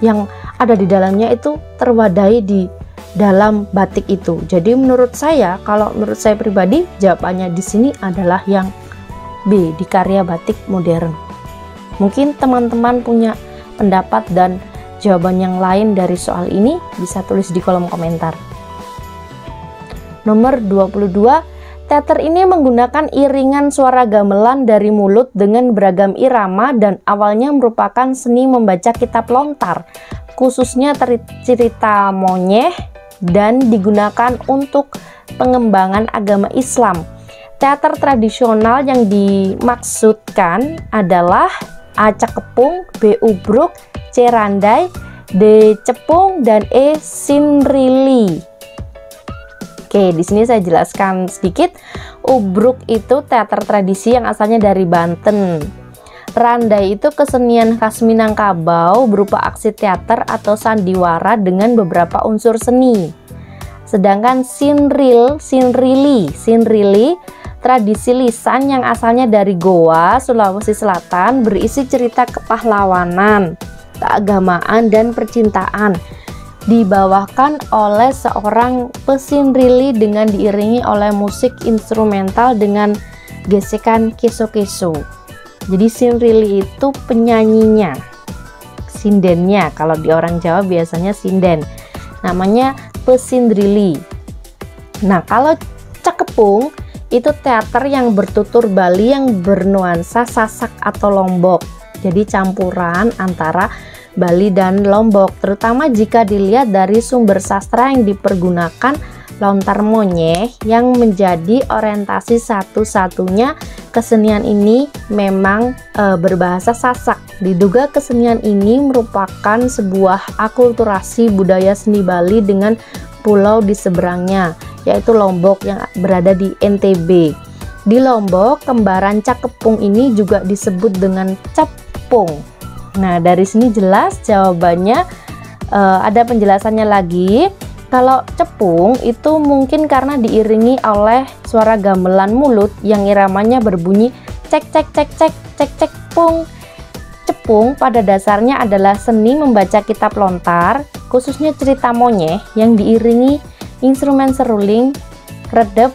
yang ada di dalamnya, itu terwadahi di dalam batik itu. Jadi menurut saya, kalau menurut saya pribadi, jawabannya di sini adalah yang B, di karya batik modern. Mungkin teman-teman punya pendapat dan jawaban yang lain dari soal ini, bisa tulis di kolom komentar. Nomor 22, teater ini menggunakan iringan suara gamelan dari mulut dengan beragam irama dan awalnya merupakan seni membaca kitab lontar, khususnya cerita monyeh, dan digunakan untuk pengembangan agama Islam. Teater tradisional yang dimaksudkan adalah A. Cakepung, B. Ubruk, C. Randai, D. Cepung, dan E. Sinrili. Oke, di sini saya jelaskan sedikit. Ubruk itu teater tradisi yang asalnya dari Banten. Randai itu kesenian khas Minangkabau berupa aksi teater atau sandiwara dengan beberapa unsur seni. Sedangkan Sinrili tradisi lisan yang asalnya dari Goa, Sulawesi Selatan, berisi cerita kepahlawanan, keagamaan, dan percintaan. Dibawakan oleh seorang pesinrili dengan diiringi oleh musik instrumental dengan gesekan keso-keso. Jadi sinrili itu penyanyinya, sindennya. Kalau di orang Jawa biasanya sinden, namanya pesinrili. Nah, kalau Cakepung itu teater yang bertutur Bali yang bernuansa Sasak atau Lombok. Jadi campuran antara Bali dan Lombok, terutama jika dilihat dari sumber sastra yang dipergunakan, lontar monyeh yang menjadi orientasi satu-satunya kesenian ini memang berbahasa Sasak. Diduga kesenian ini merupakan sebuah akulturasi budaya seni Bali dengan pulau di seberangnya, yaitu Lombok yang berada di NTB. Di Lombok, kembaran Cakepung ini juga disebut dengan Cepung. Nah, dari sini jelas jawabannya. Ada penjelasannya lagi. Kalau cepung itu mungkin karena diiringi oleh suara gamelan mulut yang iramanya berbunyi cek cek cek cek cek cek pung. Cepung pada dasarnya adalah seni membaca kitab lontar, khususnya cerita monyeh yang diiringi instrumen seruling, redep,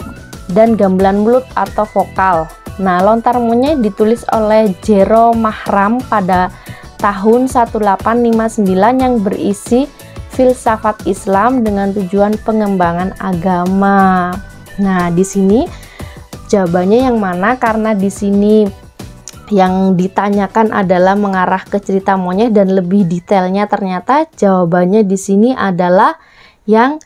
dan gamelan mulut atau vokal. Nah, Lontar Monyet ditulis oleh Jero Mahram pada tahun 1859 yang berisi filsafat Islam dengan tujuan pengembangan agama. Nah, di sini jawabannya yang mana? Karena di sini yang ditanyakan adalah mengarah ke cerita monyet dan lebih detailnya, ternyata jawabannya di sini adalah yang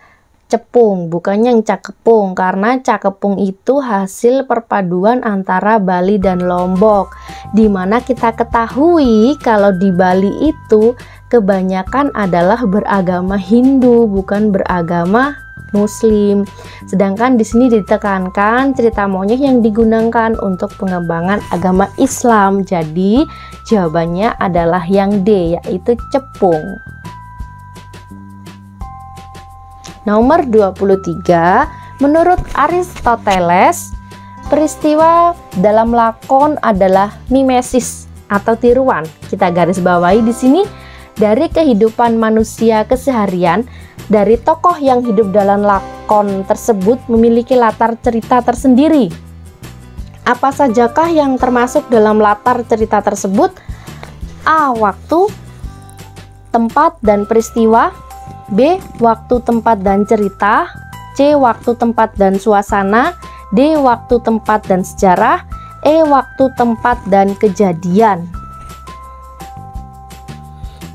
cepung, bukannya yang cakepung, karena cakepung itu hasil perpaduan antara Bali dan Lombok, dimana kita ketahui kalau di Bali itu kebanyakan adalah beragama Hindu, bukan beragama Muslim. Sedangkan di sini ditekankan cerita monyet yang digunakan untuk pengembangan agama Islam. Jadi jawabannya adalah yang D, yaitu cepung. Nomor 23, menurut Aristoteles, peristiwa dalam lakon adalah mimesis atau tiruan. Kita garis bawahi di sini dari kehidupan manusia keseharian. Dari tokoh yang hidup dalam lakon tersebut memiliki latar cerita tersendiri. Apa sajakah yang termasuk dalam latar cerita tersebut? A. Waktu, tempat, dan peristiwa. B. Waktu, tempat, dan cerita. C. Waktu, tempat, dan suasana. D. Waktu, tempat, dan sejarah. E. Waktu, tempat, dan kejadian.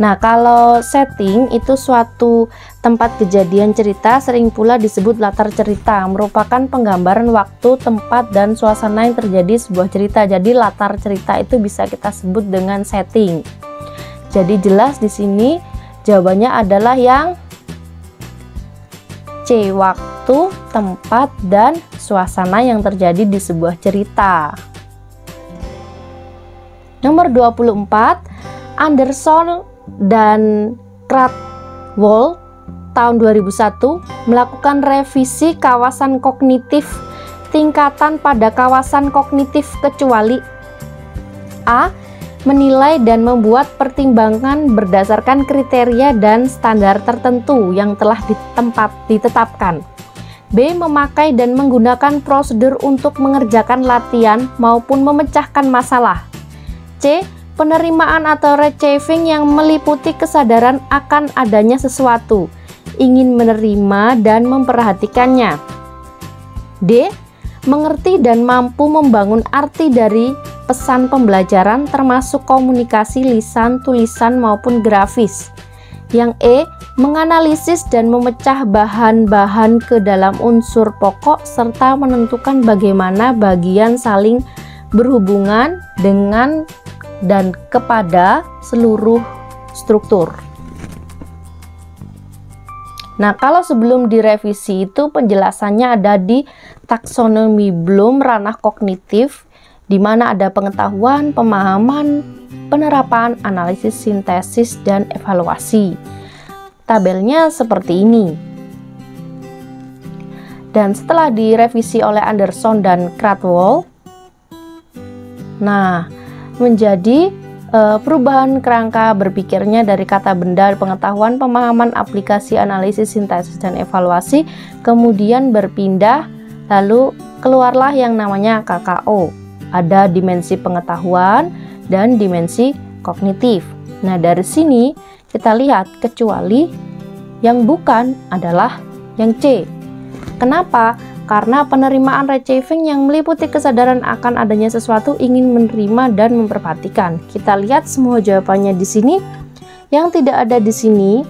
Nah, kalau setting itu suatu tempat kejadian cerita, sering pula disebut latar cerita, merupakan penggambaran waktu, tempat, dan suasana yang terjadi sebuah cerita. Jadi latar cerita itu bisa kita sebut dengan setting. Jadi jelas di sini jawabannya adalah yang C, waktu, tempat, dan suasana yang terjadi di sebuah cerita. Nomor 24, Anderson dan Krathwohl tahun 2001 melakukan revisi kawasan kognitif tingkatan pada kawasan kognitif kecuali. A. Menilai dan membuat pertimbangan berdasarkan kriteria dan standar tertentu yang telah ditetapkan. B. Memakai dan menggunakan prosedur untuk mengerjakan latihan maupun memecahkan masalah. C. Penerimaan atau receiving yang meliputi kesadaran akan adanya sesuatu, ingin menerima dan memperhatikannya. D. Mengerti dan mampu membangun arti dari pesan pembelajaran termasuk komunikasi lisan, tulisan maupun grafis. Yang E. Menganalisis dan memecah bahan-bahan ke dalam unsur pokok serta menentukan bagaimana bagian saling berhubungan dengan dan kepada seluruh struktur. Nah, kalau sebelum direvisi itu penjelasannya ada di taksonomi Bloom ranah kognitif, di mana ada pengetahuan, pemahaman, penerapan, analisis, sintesis, dan evaluasi. Tabelnya seperti ini. Dan setelah direvisi oleh Anderson dan Krathwohl, nah, menjadi perubahan kerangka berpikirnya dari kata benda, pengetahuan, pemahaman, aplikasi, analisis, sintesis, dan evaluasi, kemudian berpindah, lalu keluarlah yang namanya KKO. Ada dimensi pengetahuan dan dimensi kognitif. Nah, dari sini kita lihat kecuali yang bukan adalah yang C. Kenapa? Karena penerimaan receiving yang meliputi kesadaran akan adanya sesuatu, ingin menerima dan memperhatikan. Kita lihat semua jawabannya di sini. Yang tidak ada di sini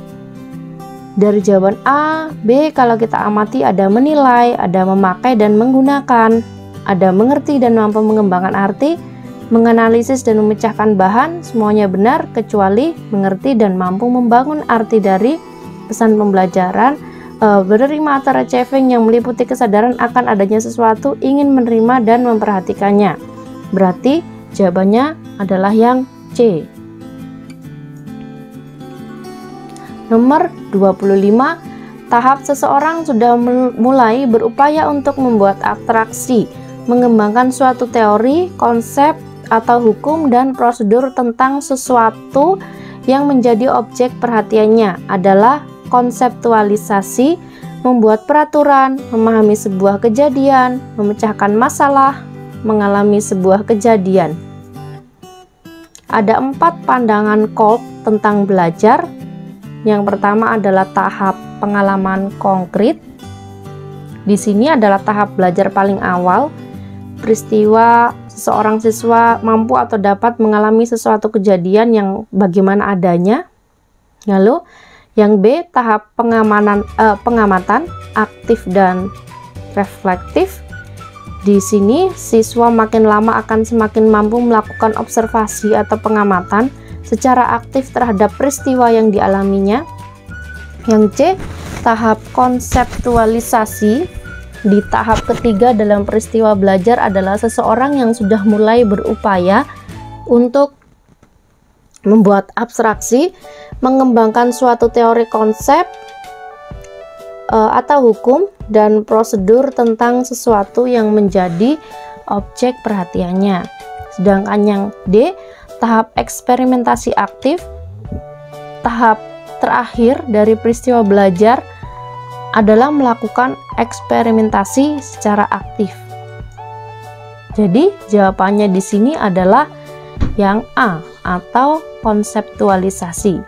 dari jawaban A, B, kalau kita amati ada menilai, ada memakai dan menggunakan, ada mengerti dan mampu mengembangkan arti, menganalisis dan memecahkan bahan, semuanya benar kecuali mengerti dan mampu membangun arti dari pesan pembelajaran. Menerima atau receiving yang meliputi kesadaran akan adanya sesuatu, ingin menerima dan memperhatikannya. Berarti jawabannya adalah yang C. Nomor 25, tahap seseorang sudah mulai berupaya untuk membuat abstraksi, mengembangkan suatu teori, konsep, atau hukum dan prosedur tentang sesuatu yang menjadi objek perhatiannya adalah konseptualisasi, membuat peraturan, memahami sebuah kejadian, memecahkan masalah, mengalami sebuah kejadian. Ada 4 pandangan Kolb tentang belajar. Yang pertama adalah tahap pengalaman konkret. Di sini adalah tahap belajar paling awal, peristiwa seseorang siswa mampu atau dapat mengalami sesuatu kejadian yang bagaimana adanya. Lalu yang B, tahap pengamatan aktif dan reflektif. Di sini siswa makin lama akan semakin mampu melakukan observasi atau pengamatan secara aktif terhadap peristiwa yang dialaminya. Yang C, tahap konseptualisasi. Di tahap ketiga dalam peristiwa belajar adalah seseorang yang sudah mulai berupaya untuk membuat abstraksi, mengembangkan suatu teori konsep atau hukum dan prosedur tentang sesuatu yang menjadi objek perhatiannya. Sedangkan yang D, tahap eksperimentasi aktif. Tahap terakhir dari peristiwa belajar adalah melakukan eksperimentasi secara aktif. Jadi jawabannya di sini adalah yang A atau konseptualisasi.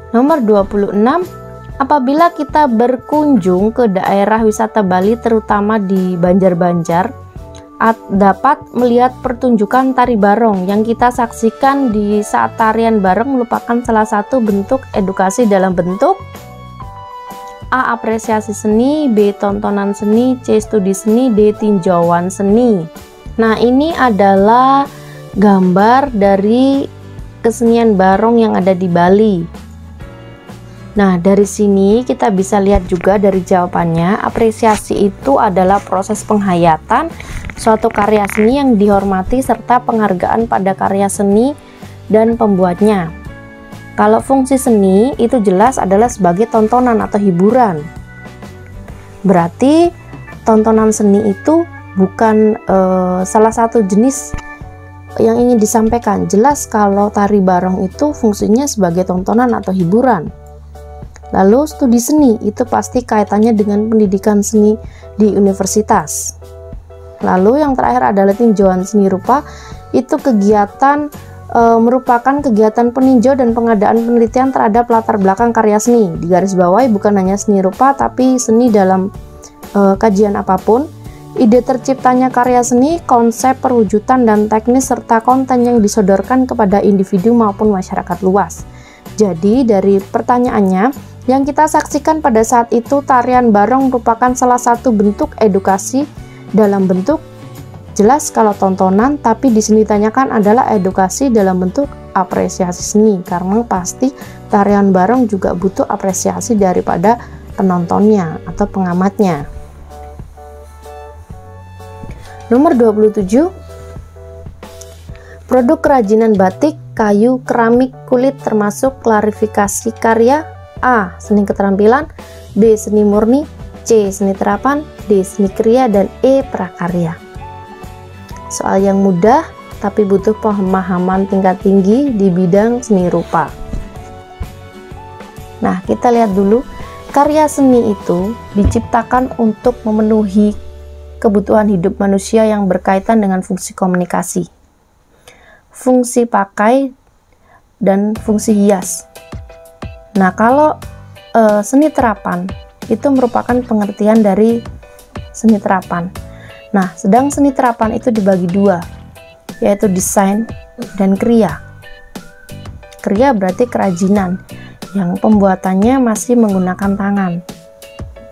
Nomor 26, apabila kita berkunjung ke daerah wisata Bali terutama di Banjar-Banjar, dapat melihat pertunjukan tari barong. Yang kita saksikan di saat tarian barong merupakan salah satu bentuk edukasi dalam bentuk A. Apresiasi seni, B. Tontonan seni, C. Studi seni, D. Tinjauan seni. Nah, ini adalah gambar dari kesenian barong yang ada di Bali. Nah, dari sini kita bisa lihat juga dari jawabannya, apresiasi itu adalah proses penghayatan suatu karya seni yang dihormati serta penghargaan pada karya seni dan pembuatnya. Kalau fungsi seni itu jelas adalah sebagai tontonan atau hiburan. Berarti tontonan seni itu bukan salah satu jenis yang ingin disampaikan. Jelas kalau tari barong itu fungsinya sebagai tontonan atau hiburan. Lalu studi seni itu pasti kaitannya dengan pendidikan seni di universitas. Lalu yang terakhir adalah tinjauan seni rupa. Itu kegiatan merupakan kegiatan peninjau dan pengadaan penelitian terhadap latar belakang karya seni. Di garis bawahi bukan hanya seni rupa tapi seni dalam kajian apapun. Ide terciptanya karya seni, konsep perwujudan dan teknis serta konten yang disodorkan kepada individu maupun masyarakat luas. Jadi dari pertanyaannya, yang kita saksikan pada saat itu tarian barong merupakan salah satu bentuk edukasi dalam bentuk jelas kalau tontonan, tapi di sini ditanyakan adalah edukasi dalam bentuk apresiasi seni, karena pasti tarian barong juga butuh apresiasi daripada penontonnya atau pengamatnya. Nomor 27, produk kerajinan batik, kayu, keramik, kulit termasuk klarifikasi karya. A. Seni keterampilan, B. Seni murni, C. Seni terapan, D. Seni kriya, dan E. Prakarya. Soal yang mudah tapi butuh pemahaman tingkat tinggi di bidang seni rupa. Nah, kita lihat dulu, karya seni itu diciptakan untuk memenuhi kebutuhan hidup manusia yang berkaitan dengan fungsi komunikasi, fungsi pakai, dan fungsi hias. Nah, kalau seni terapan itu merupakan pengertian dari seni terapan. Nah, sedang seni terapan itu dibagi dua, yaitu desain dan kriya. Kriya berarti kerajinan yang pembuatannya masih menggunakan tangan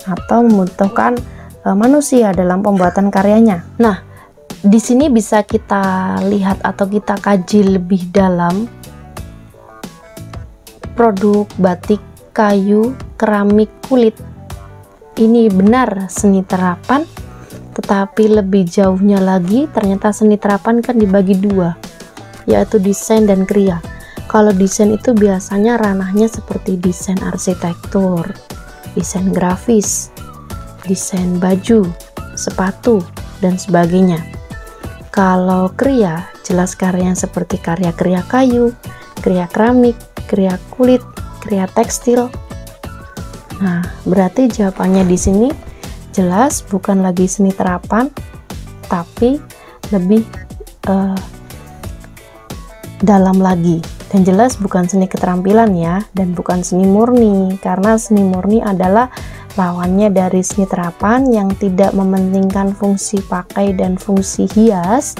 atau membutuhkan manusia dalam pembuatan karyanya. Nah, di sini bisa kita lihat atau kita kaji lebih dalam produk batik, kayu, keramik, kulit. Ini benar seni terapan, tetapi lebih jauhnya lagi ternyata seni terapan kan dibagi dua, yaitu desain dan kriya. Kalau desain itu biasanya ranahnya seperti desain arsitektur, desain grafis, desain baju, sepatu, dan sebagainya. Kalau kriya, jelas karyanya seperti karya-karya kayu, kriya keramik, kriya kulit, kria tekstil. Nah, berarti jawabannya di sini jelas bukan lagi seni terapan, tapi lebih dalam lagi. Dan jelas bukan seni keterampilan ya, dan bukan seni murni, karena seni murni adalah lawannya dari seni terapan yang tidak mementingkan fungsi pakai dan fungsi hias,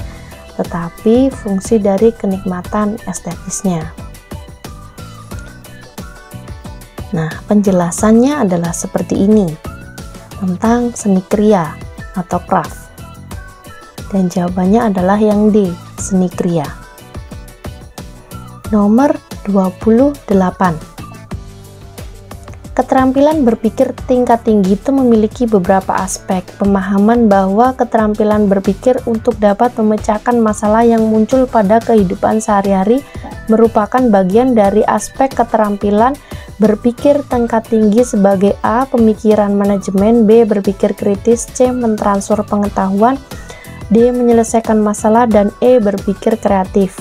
tetapi fungsi dari kenikmatan estetisnya. Nah, penjelasannya adalah seperti ini tentang seni kria atau craft. Dan jawabannya adalah yang D, seni kria. Nomor 28. Keterampilan berpikir tingkat tinggi itu memiliki beberapa aspek. Pemahaman bahwa keterampilan berpikir untuk dapat memecahkan masalah yang muncul pada kehidupan sehari-hari merupakan bagian dari aspek keterampilan berpikir tingkat tinggi sebagai A. Pemikiran manajemen, B. Berpikir kritis, C. Mentransfer pengetahuan, D. Menyelesaikan masalah, dan E. Berpikir kreatif.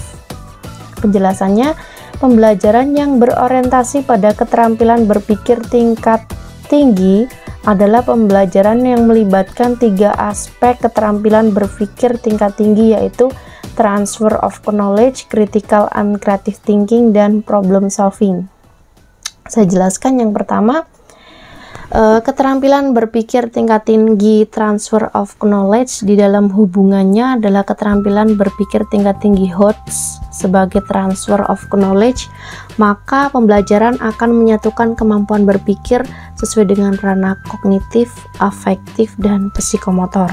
Penjelasannya, pembelajaran yang berorientasi pada keterampilan berpikir tingkat tinggi adalah pembelajaran yang melibatkan 3 aspek keterampilan berpikir tingkat tinggi, yaitu transfer of knowledge, critical and creative thinking, dan problem solving. Saya jelaskan yang pertama, keterampilan berpikir tingkat tinggi transfer of knowledge di dalam hubungannya adalah keterampilan berpikir tingkat tinggi HOTS sebagai transfer of knowledge, maka pembelajaran akan menyatukan kemampuan berpikir sesuai dengan ranah kognitif, afektif, dan psikomotor.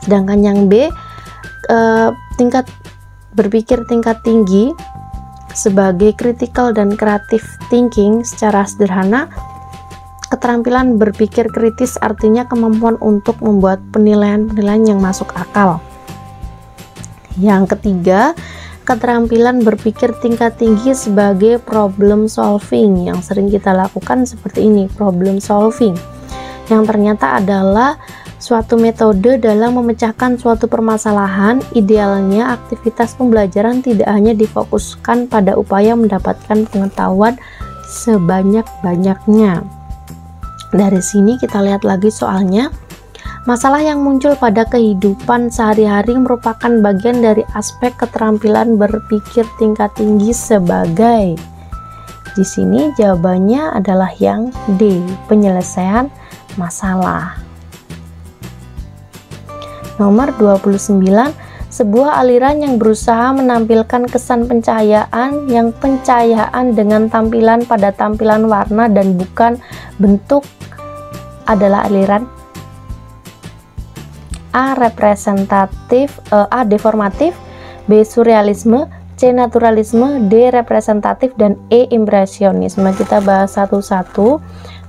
Sedangkan yang B, tingkat berpikir tingkat tinggi sebagai critical dan creative thinking. Secara sederhana, keterampilan berpikir kritis artinya kemampuan untuk membuat penilaian-penilaian yang masuk akal. Yang ketiga, keterampilan berpikir tingkat tinggi sebagai problem solving, yang sering kita lakukan seperti ini, problem solving, yang ternyata adalah suatu metode dalam memecahkan suatu permasalahan. Idealnya aktivitas pembelajaran tidak hanya difokuskan pada upaya mendapatkan pengetahuan sebanyak-banyaknya. Dari sini kita lihat lagi soalnya. Masalah yang muncul pada kehidupan sehari-hari merupakan bagian dari aspek keterampilan berpikir tingkat tinggi sebagai. Di sini jawabannya adalah yang D, penyelesaian masalah. Nomor 29, sebuah aliran yang berusaha menampilkan kesan pencahayaan yang pencahayaan dengan tampilan pada tampilan warna dan bukan bentuk adalah aliran A. Representatif, A. Deformatif, B. Surrealisme, C. Naturalisme, D. Representatif, dan E. Impresionisme. Kita bahas satu-satu.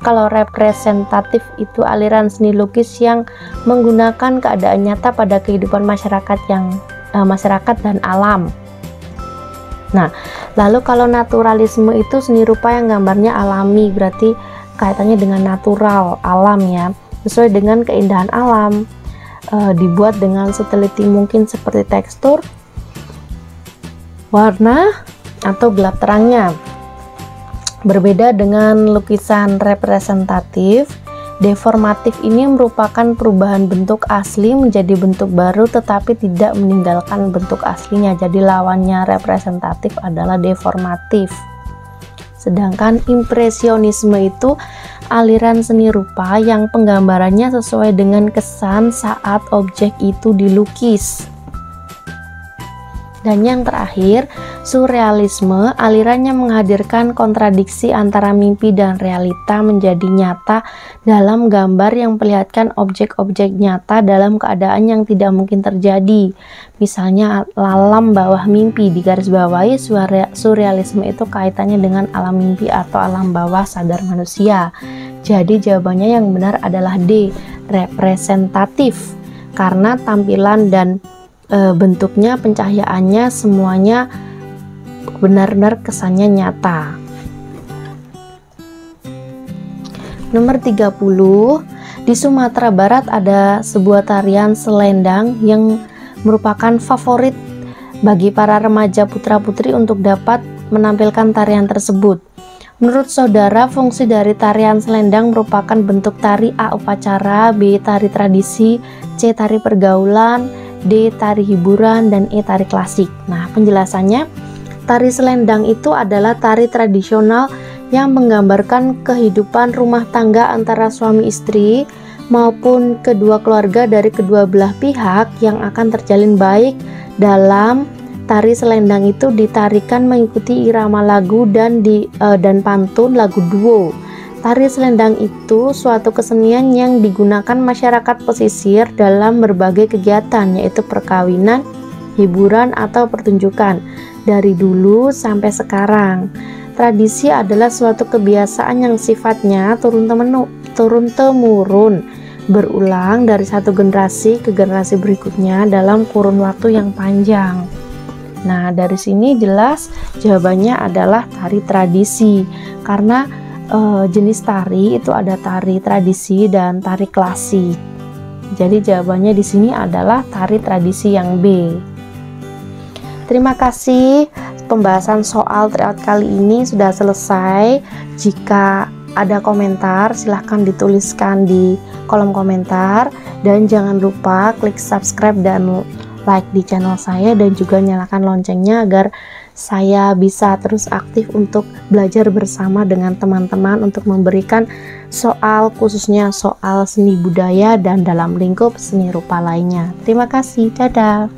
Kalau representatif itu aliran seni lukis yang menggunakan keadaan nyata pada kehidupan masyarakat dan alam. Nah, lalu kalau naturalisme itu seni rupa yang gambarnya alami, berarti kaitannya dengan natural, alam ya, sesuai dengan keindahan alam, dibuat dengan seteliti mungkin seperti tekstur, warna, atau gelap terangnya. Berbeda dengan lukisan representatif, deformatif ini merupakan perubahan bentuk asli menjadi bentuk baru tetapi tidak meninggalkan bentuk aslinya. Jadi lawannya representatif adalah deformatif. Sedangkan impresionisme itu aliran seni rupa yang penggambarannya sesuai dengan kesan saat objek itu dilukis. Dan yang terakhir, surrealisme, alirannya menghadirkan kontradiksi antara mimpi dan realita menjadi nyata dalam gambar yang memperlihatkan objek-objek nyata dalam keadaan yang tidak mungkin terjadi. Misalnya alam bawah mimpi, digarisbawahi surrealisme itu kaitannya dengan alam mimpi atau alam bawah sadar manusia. Jadi jawabannya yang benar adalah D, representatif, karena tampilan dan bentuknya, pencahayaannya semuanya benar-benar kesannya nyata. Nomor 30, di Sumatera Barat ada sebuah tarian selendang yang merupakan favorit bagi para remaja putra-putri untuk dapat menampilkan tarian tersebut. Menurut saudara, fungsi dari tarian selendang merupakan bentuk tari A. Upacara, B. Tari tradisi, C. Tari pergaulan, D. Tari hiburan, dan E. Tari klasik. Nah, penjelasannya, tari selendang itu adalah tari tradisional yang menggambarkan kehidupan rumah tangga antara suami istri maupun kedua keluarga dari kedua belah pihak yang akan terjalin baik. Dalam tari selendang itu ditarikan mengikuti irama lagu dan pantun lagu duo. Tari selendang itu suatu kesenian yang digunakan masyarakat pesisir dalam berbagai kegiatan, yaitu perkawinan, hiburan, atau pertunjukan dari dulu sampai sekarang. Tradisi adalah suatu kebiasaan yang sifatnya turun-temurun, berulang dari satu generasi ke generasi berikutnya dalam kurun waktu yang panjang. Nah, dari sini jelas jawabannya adalah tari tradisi, karena jenis tari itu ada tari tradisi dan tari klasik. Jadi jawabannya di sini adalah tari tradisi yang B. Terima kasih, pembahasan soal tryout kali ini sudah selesai. Jika ada komentar, silahkan dituliskan di kolom komentar, dan jangan lupa klik subscribe dan like di channel saya, dan juga nyalakan loncengnya agar saya bisa terus aktif untuk belajar bersama dengan teman-teman untuk memberikan soal, khususnya soal seni budaya dan dalam lingkup seni rupa lainnya. Terima kasih, dadah.